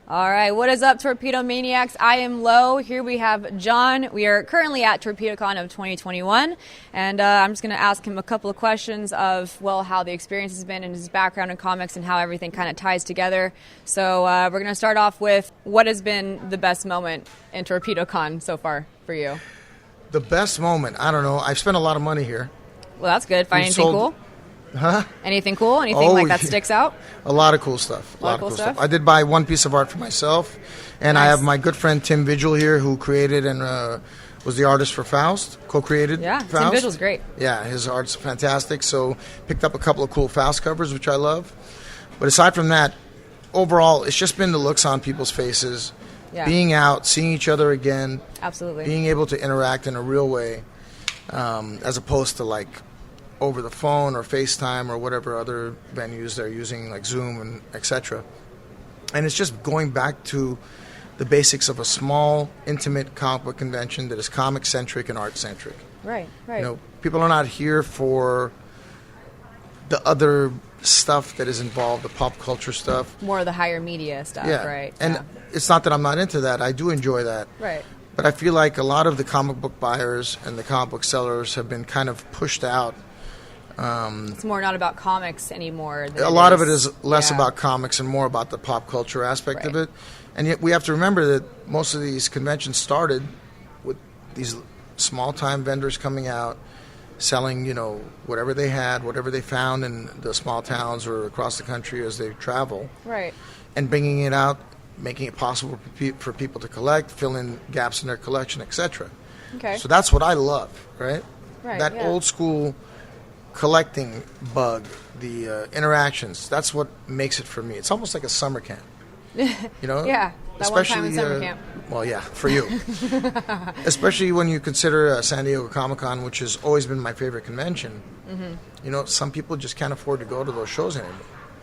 All right, what is up, Torpedo Maniacs? I am Lo. Here we have John. We are currently at Torpedo Con of 2021, and I'm just going to ask him a couple of questions of, well, how the experience has been and his background in comics and how everything kind of ties together. So we're going to start off with, what has been the best moment in Torpedo Con so far for you? The best moment? I don't know. I've spent a lot of money here. Well, that's good. Find anything cool? Huh? Anything cool? Anything like that sticks out? A lot of cool stuff. A lot of cool stuff. I did buy one piece of art for myself, and Nice. I have my good friend Tim Vigil here, who created and was the artist for Faust, co-created Faust. Tim Vigil's great. Yeah, his art's fantastic, so picked up a couple of cool Faust covers, which I love. But aside from that, overall, it's just been the looks on people's faces, being out, seeing each other again. Absolutely. Being able to interact in a real way, as opposed to like over the phone or FaceTime or whatever other venues they're using, like Zoom and etc. And it's just going back to the basics of a small, intimate comic book convention that is comic-centric and art-centric. Right. You know, people are not here for the other stuff that is involved, the pop culture stuff. More of the higher media stuff, right? And it's not that I'm not into that. I do enjoy that. Right. But I feel like a lot of the comic book buyers and the comic book sellers have been kind of pushed out. It's more not about comics anymore. A lot of it is less about comics and more about the pop culture aspect of it. And yet we have to remember that most of these conventions started with these small-time vendors coming out, selling, you know, whatever they had, whatever they found in the small towns or across the country as they travel. Right. And bringing it out, making it possible for people to collect, fill in gaps in their collection, etc. Okay. So that's what I love, right? Right. That old school collecting bug, the interactions, that's what makes it for me. It's almost like a summer camp, you know? Yeah, that one time in summer camp. Well, yeah, for you. Especially when you consider San Diego Comic-Con, which has always been my favorite convention. Mm-hmm. You know, some people just can't afford to go to those shows anymore.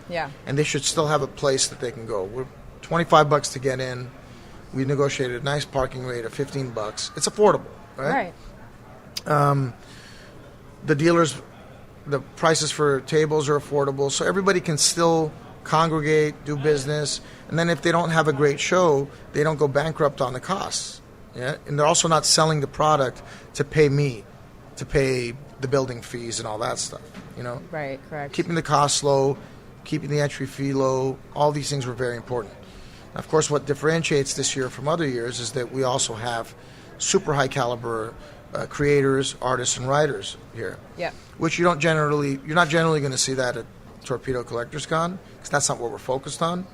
Yeah. And they should still have a place that they can go. We're $25 to get in. We negotiated a nice parking rate of $15. It's affordable, right? Right. The dealers, the prices for tables are affordable, so everybody can still congregate, do business, and then if they don't have a great show, they don't go bankrupt on the costs. Yeah, and they're also not selling the product to pay me, to pay the building fees and all that stuff. You know, Right. Correct. keeping the costs low, keeping the entry fee low. All these things were very important. Of course, what differentiates this year from other years is that we also have super high caliber creators, artists, and writers here. Yeah. Which you're not generally going to see that at Torpedo Collectors Con, because that's not what we're focused on.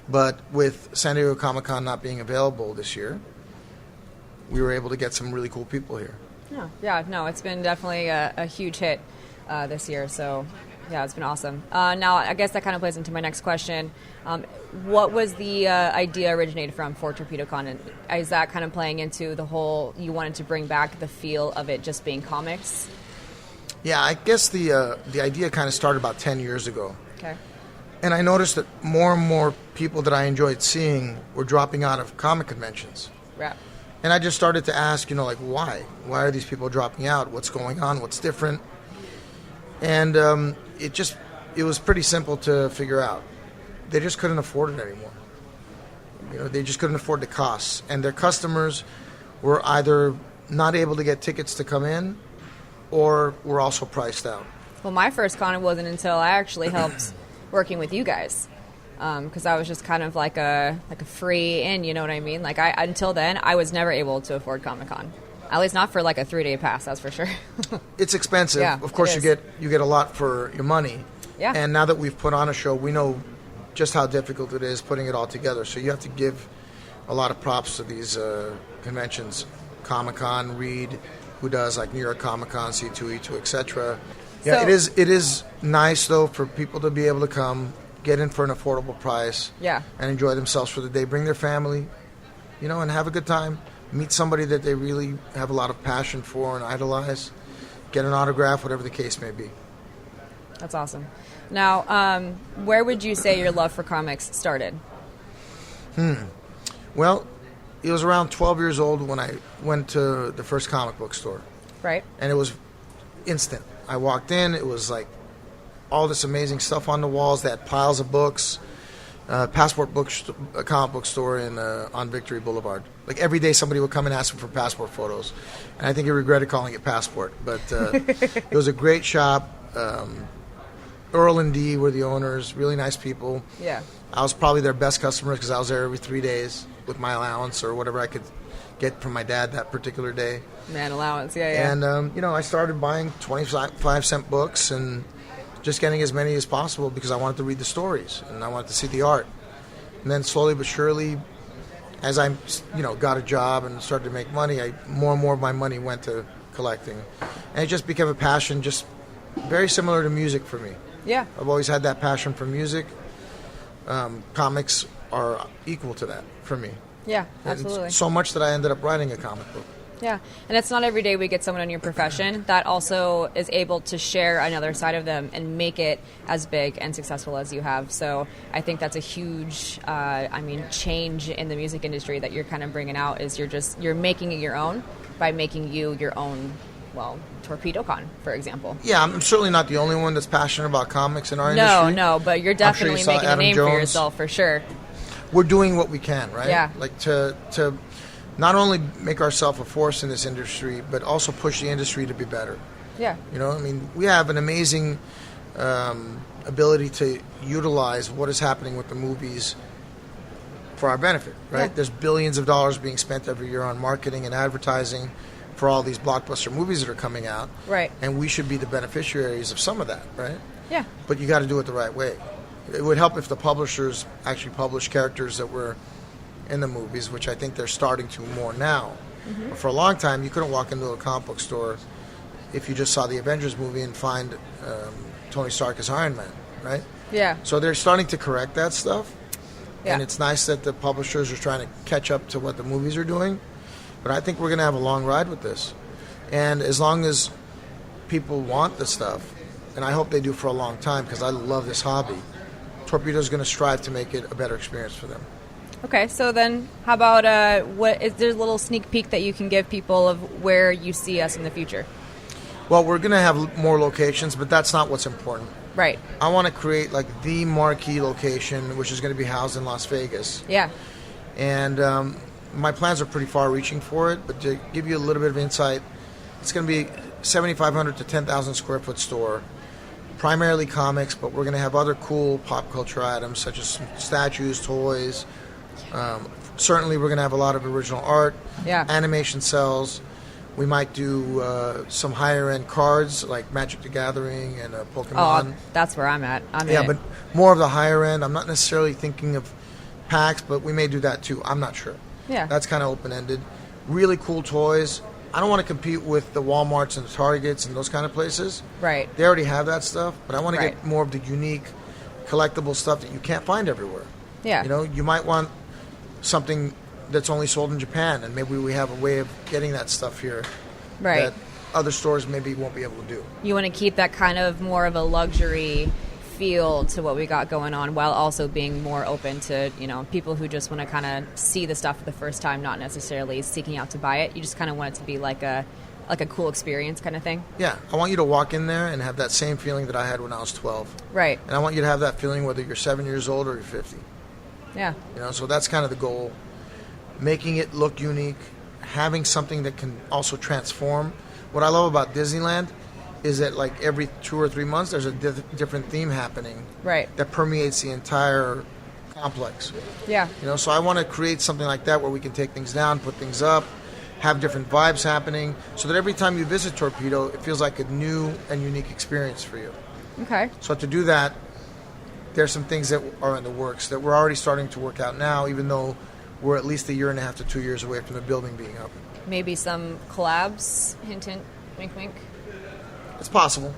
But with San Diego Comic-Con not being available this year, we were able to get some really cool people here. No, it's been definitely a huge hit this year. So, yeah, it's been awesome. Now, I guess that kind of plays into my next question. What was the idea originated from for Torpedo Con? And is that kind of playing into the whole, you wanted to bring back the feel of it just being comics? Yeah, I guess the idea kind of started about 10 years ago. Okay. And I noticed that more and more people that I enjoyed seeing were dropping out of comic conventions. Right. And I just started to ask, you know, like, why? Why are these people dropping out? What's going on? What's different? And it was pretty simple to figure out. They just couldn't afford it anymore. You know, they just couldn't afford the costs. And their customers were either not able to get tickets to come in or were also priced out. Well, my first con wasn't until I actually helped working with you guys. Because I was just kind of like a free in, you know what I mean? Like, until then, I was never able to afford Comic-Con. At least not for like a 3-day pass, that's for sure. It's expensive. Yeah, of course, it you get a lot for your money. Yeah. And now that we've put on a show, we know just how difficult it is putting it all together. So you have to give a lot of props to these conventions. Comic-Con, Reed, who does like New York Comic-Con, C2E2, etc. Yeah, So- it is nice, though, for people to be able to come, get in for an affordable price, Yeah. and enjoy themselves for the day. Bring their family, you know, and have a good time. Meet somebody that they really have a lot of passion for and idolize. Get an autograph, whatever the case may be. That's awesome. Now, where would you say your love for comics started? Well, it was around 12 years old when I went to the first comic book store. Right. And it was instant. I walked in, it was like all this amazing stuff on the walls. They had piles of books. a comic book store on Victory Boulevard. Like every day, somebody would come and ask for passport photos, and I think he regretted calling it Passport. But it was a great shop. Earl and Dee were the owners, really nice people. Yeah. I was probably their best customer because I was there every 3 days with my allowance or whatever I could get from my dad that particular day. Man, allowance, yeah. And, I started buying 25-cent books and just getting as many as possible because I wanted to read the stories and I wanted to see the art. And then slowly but surely, as I, got a job and started to make money, more and more of my money went to collecting. And it just became a passion, just very similar to music for me. Yeah. I've always had that passion for music. Comics are equal to that for me. Yeah, absolutely. And so much that I ended up writing a comic book. Yeah, and it's not every day we get someone in your profession that also is able to share another side of them and make it as big and successful as you have. So I think that's a huge, change in the music industry that you're kind of bringing out is you're making it your own by making you your own, Torpedo Con, for example. Yeah, I'm certainly not the only one that's passionate about comics in our industry. No, but you're definitely making a name for yourself for sure. We're doing what we can, right? Yeah. Like to not only make ourselves a force in this industry, but also push the industry to be better. Yeah. We have an amazing ability to utilize what is happening with the movies for our benefit, right? Yeah. There's billions of dollars being spent every year on marketing and advertising for all these blockbuster movies that are coming out. Right. And we should be the beneficiaries of some of that, right? Yeah. But you got to do it the right way. It would help if the publishers actually publish characters that were in the movies, which I think they're starting to more now. Mm-hmm. But for a long time, you couldn't walk into a comic book store if you just saw the Avengers movie and find Tony Stark as Iron Man, right? Yeah. So they're starting to correct that stuff. Yeah. And it's nice that the publishers are trying to catch up to what the movies are doing. But I think we're going to have a long ride with this. And as long as people want the stuff, and I hope they do for a long time because I love this hobby, Torpedo's going to strive to make it a better experience for them. Okay, so then how about is there a little sneak peek that you can give people of where you see us in the future? Well, we're going to have more locations, but that's not what's important. Right. I want to create like the marquee location, which is going to be housed in Las Vegas. Yeah. And my plans are pretty far-reaching for it, but to give you a little bit of insight, it's going to be 7,500 to 10,000 square foot store, primarily comics, but we're going to have other cool pop culture items such as statues, toys. Certainly, we're going to have a lot of original art, animation cells. We might do some higher-end cards like Magic the Gathering and Pokemon. Oh, that's where I'm at. But more of the higher end. I'm not necessarily thinking of packs, but we may do that too. I'm not sure. Yeah. That's kind of open-ended. Really cool toys. I don't want to compete with the Walmarts and the Targets and those kind of places. Right. They already have that stuff, but I want to get more of the unique, collectible stuff that you can't find everywhere. Yeah. You might want something that's only sold in Japan, and maybe we have a way of getting that stuff here that other stores maybe won't be able to do. You want to keep that kind of more of a luxury feel to what we got going on while also being more open to, people who just want to kind of see the stuff for the first time, not necessarily seeking out to buy it. You just kind of want it to be like a cool experience kind of thing. Yeah. I want you to walk in there and have that same feeling that I had when I was 12. Right. And I want you to have that feeling whether you're 7 years old or you're 50. Yeah. So that's kind of the goal. Making it look unique, having something that can also transform. What I love about Disneyland is that like every 2 or 3 months there's a different theme happening that permeates the entire complex. Yeah. So I want to create something like that where we can take things down, put things up, have different vibes happening so that every time you visit Torpedo, it feels like a new and unique experience for you. Okay. So to do that, there's some things that are in the works that we're already starting to work out now, even though we're at least 1.5 years to 2 years away from the building being up. Maybe some collabs, hint, hint, wink, wink. It's possible.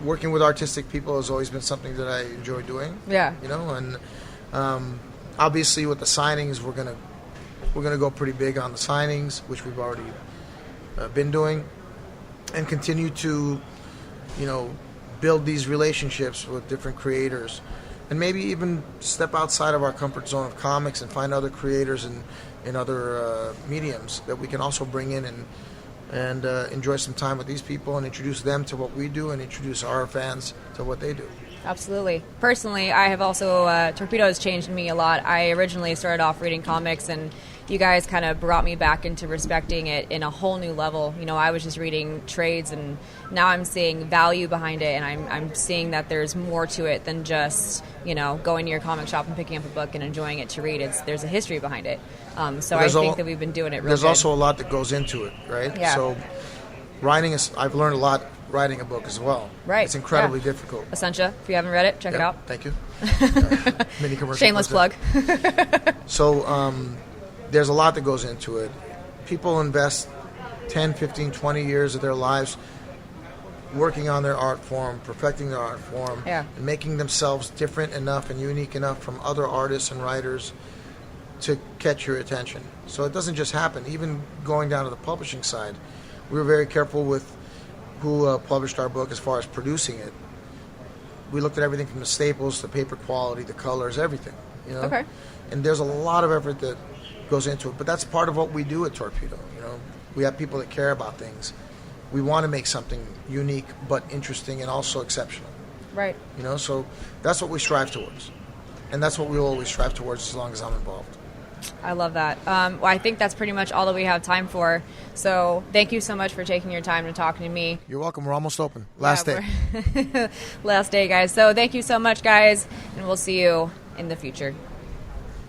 Working with artistic people has always been something that I enjoy doing. Yeah. And obviously with the signings, we're gonna go pretty big on the signings, which we've already been doing, and continue to, build these relationships with different creators, and maybe even step outside of our comfort zone of comics and find other creators in other mediums that we can also bring in and enjoy some time with these people and introduce them to what we do and introduce our fans to what they do. Absolutely. Personally, I have also, Torpedo has changed me a lot. I originally started off reading comics, and you guys kind of brought me back into respecting it in a whole new level. You know, I was just reading trades, and now I'm seeing value behind it, and I'm seeing that there's more to it than just, you know, going to your comic shop and picking up a book and enjoying it to read. There's a history behind it. So I think that we've been doing it really There's good. also a lot that goes into it, right? Yeah. So I've learned a lot writing a book as well. Right. It's incredibly difficult. Essentia, if you haven't read it, check it out. Thank you. Mini commercial. Shameless plug. So there's a lot that goes into it. People invest 10, 15, 20 years of their lives working on their art form, perfecting their art form, and making themselves different enough and unique enough from other artists and writers to catch your attention. So it doesn't just happen. Even going down to the publishing side, we were very careful with who published our book as far as producing it. We looked at everything from the staples, the paper quality, the colors, everything. You know? Okay. And there's a lot of effort that goes into it, but that's part of what we do at Torpedo. You know, we have people that care about things. We want to make something unique but interesting and also exceptional. Right. You know, so that's what we strive towards, and that's what we'll always strive towards as long as I'm involved. I love that. Well, I think that's pretty much all that we have time for. So thank you so much for taking your time to talk to me. You're welcome. We're almost open. Last day. Last day, guys. So thank you so much, guys, and we'll see you in the future.